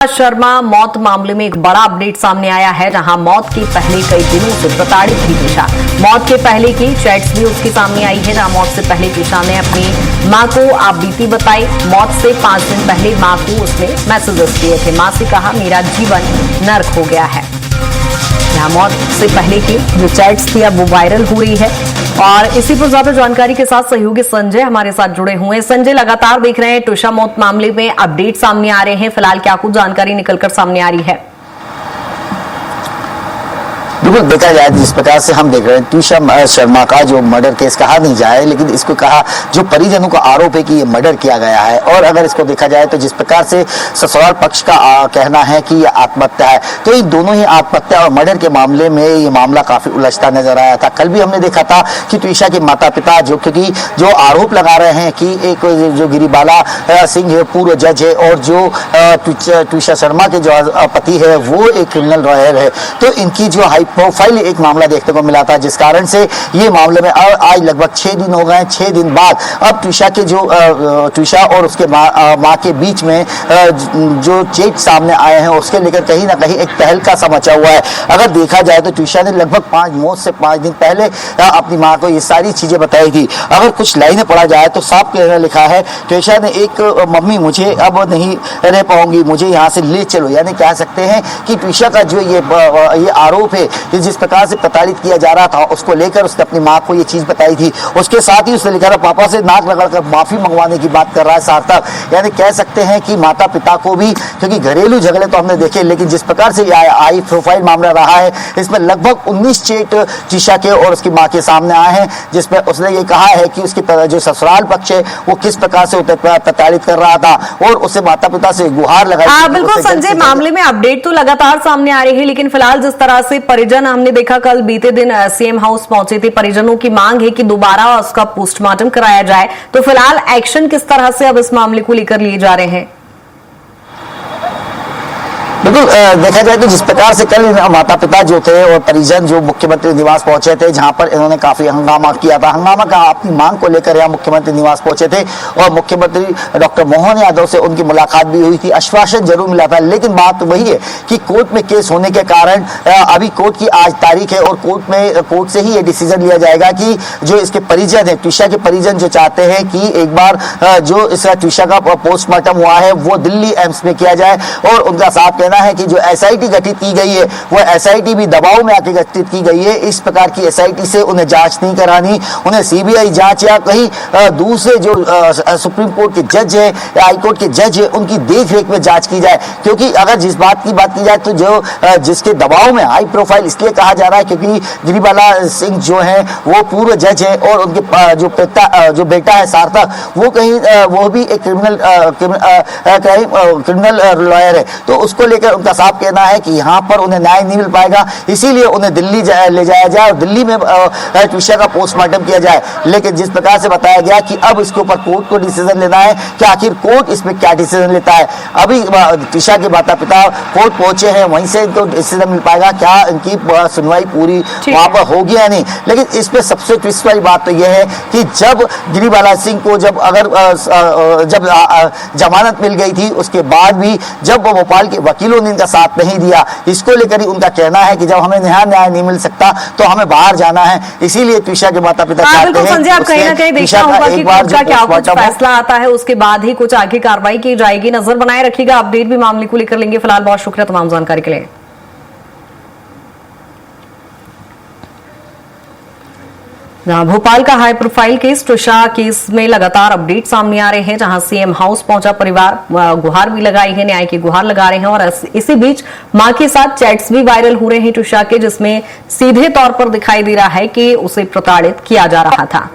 शर्मा मौत मामले में एक बड़ा अपडेट सामने आया है, जहां मौत के पहले कई दिनों से प्रताड़ित थी त्विषा। मौत के पहले की चैट्स भी उसके सामने आई है, जहां मौत से पहले त्विषा ने अपनी मां को आपबीती बताई। मौत से 5 दिन पहले मां को उसने मैसेजेस किए थे। मां से कहा, मेरा जीवन नर्क हो गया है। जहां मौत से पहले की जो चैट्स थी अब वो वायरल हो रही है। और इसी पर ज्यादा जानकारी के साथ सहयोगी संजय हमारे साथ जुड़े हुए हैं। संजय, लगातार देख रहे हैं त्विषा मौत मामले में अपडेट सामने आ रहे हैं, फिलहाल क्या कुछ जानकारी निकलकर सामने आ रही है? बिल्कुल, देखा जाए जिस प्रकार से हम देख रहे हैं त्विषा शर्मा का जो मर्डर केस कहा नहीं जाए, लेकिन इसको कहा जो परिजनों का आरोप है कि ये मर्डर किया गया है। और अगर इसको देखा जाए तो जिस प्रकार से ससुराल पक्ष का कहना है कि ये आत्महत्या है, तो इन दोनों ही आत्महत्या और मर्डर के मामले में ये मामला काफी उलझता नजर आया था। कल भी हमने देखा था कि त्विषा के माता पिता जो आरोप लगा रहे हैं कि एक जो गिरिबाला सिंह है पूर्व जज है, और जो त्विषा शर्मा के जो पति है वो एक क्रिमिनल लॉयर है, तो इनकी जो हाई प्रोफाइल एक मामला देखने को मिला था, जिस कारण से ये मामले में आज लगभग 6 दिन हो गए। 6 दिन बाद अब त्विषा के जो त्विषा और उसके मां के बीच में जो चेट सामने आए हैं, उसके लेकर कहीं ना कहीं एक तहलका सा मचा हुआ है। अगर देखा जाए तो त्विषा ने लगभग मौत से 5 दिन पहले अपनी मां को ये सारी चीजें बताई थी। अगर कुछ लाइनें पढ़ा जाए तो साफ लिखा है, त्विषा ने एक मम्मी मुझे अब नहीं रह पाऊंगी, मुझे यहाँ से ले चलो। यानी कह सकते हैं कि त्विषा का जो ये आरोप है, जिस प्रकार से प्रताड़ित किया जा रहा था, उसको लेकर उसने अपनी मां को ये चीज बताई थी। उसके साथ ही उसने लिखा था, पापा से नाक रगड़कर माफी मंगवाने की बात कर रहा है सार्थक। यानी कह सकते हैं कि माता पिता को भी, क्योंकि घरेलू झगड़े तो हमने देखे, लेकिन जिस प्रकार से हाई प्रोफाइल मामला रहा है, इसमें लगभग 19 चेट त्विषा के और उसकी मां के सामने आए हैं, जिसमें उसने ये कहा है कि उसकी जो ससुराल पक्ष है वो किस प्रकार से प्रताड़ित कर रहा था, और उसे माता पिता से गुहार लगाई। बिल्कुल संजय, मामले में अपडेट तो लगातार सामने आ रही है, लेकिन फिलहाल जिस तरह से परिजन हमने देखा, कल बीते दिन सीएम हाउस पहुंचे थे, परिजनों की मांग है कि दोबारा उसका पोस्टमार्टम कराया जाए, तो फिलहाल एक्शन किस तरह से अब इस मामले को लेकर लिए जा रहे हैं? बिल्कुल, देखा जाए तो जिस प्रकार से कल माता पिता जो थे और परिजन जो मुख्यमंत्री निवास पहुंचे थे, जहां पर इन्होंने काफी हंगामा किया था, हंगामा का अपनी मांग को लेकर यहाँ मुख्यमंत्री निवास पहुंचे थे, और मुख्यमंत्री डॉक्टर मोहन यादव से उनकी मुलाकात भी हुई थी। आश्वासन जरूर मिला था, लेकिन बात वही है कि कोर्ट में केस होने के कारण अभी कोर्ट की आज तारीख है, और कोर्ट से ही ये डिसीजन लिया जाएगा कि जो इसके परिजन है, त्विषा के परिजन जो चाहते हैं कि एक बार जो इस त्विषा का पोस्टमार्टम हुआ है वो दिल्ली एम्स में किया जाए, और उनका साफ है कि जो एसआईटी गठित की गई है वो एसआईटी भी दबाव में आके गठित की गई है। इस प्रकार की एसआईटी से उन्हें जांच नहीं करानी, उन्हें सीबीआई जांच या कहीं दूसरे जो सुप्रीम कोर्ट के जज है या हाई कोर्ट के जज है उनकी देखरेख में जांच की जाए। क्योंकि अगर जिस बात की जाए तो जो जिसके दबाव में हाई प्रोफाइल इसलिए कहा जा रहा है क्योंकि गिरिबाला सिंह जो है वो पूर्व जज है, और उनके जो बेटा है सार्थक, वो कहीं वो भी एक क्रिमिनल लॉयर है, तो उसको लेकर उनका साफ कहना है कि यहाँ पर उन्हें न्याय नहीं मिल पाएगा, इसीलिए उन्हें दिल्ली ले जाया जाए और दिल्ली में त्विषा का पोस्टमार्टम किया जाए। लेकिन जिस प्रकार से बताया गया कि अब इसके ऊपर कोर्ट को डिसीजन लेना है कि आखिर कोर्ट इसमें क्या डिसीजन लेता है। अभी त्विषा के माता पिता कोर्ट पहुंचे हैं, वहीं से इनको डिसीजन मिल पाएगा क्या इनकी सुनवाई पूरी वहां पर होगी या नहीं। लेकिन इसमें सबसे ट्विस्ट वाली बात तो यह है कि जब गिरिबाला सिंह को जब जमानत मिल गई थी, उसके बाद भी जब भोपाल के वकीलों ने इनका साथ नहीं दिया, इसको लेकर ही उनका कहना है कि जब हमें न्याय नहीं मिल सकता तो हमें बाहर जाना है। इसीलिए त्विषा के माता पिता चाहते हैं संजय, आप कहीं ना कहीं देखना होगा कि कोर्ट का क्या कुछ फैसला आता है, उसके बाद ही कुछ आगे कार्रवाई की जाएगी। नजर बनाए रखिएगा, अपडेट भी मामले को लेकर लेंगे। फिलहाल बहुत शुक्रिया तमाम जानकारी के लिए। भोपाल का हाई प्रोफाइल केस त्विषा केस में लगातार अपडेट सामने आ रहे हैं, जहां सीएम हाउस पहुंचा परिवार, गुहार भी लगाई है, न्याय की गुहार लगा रहे हैं, और इसी बीच मां के साथ चैट्स भी वायरल हो रहे हैं त्विषा के, जिसमें सीधे तौर पर दिखाई दे रहा है कि उसे प्रताड़ित किया जा रहा था।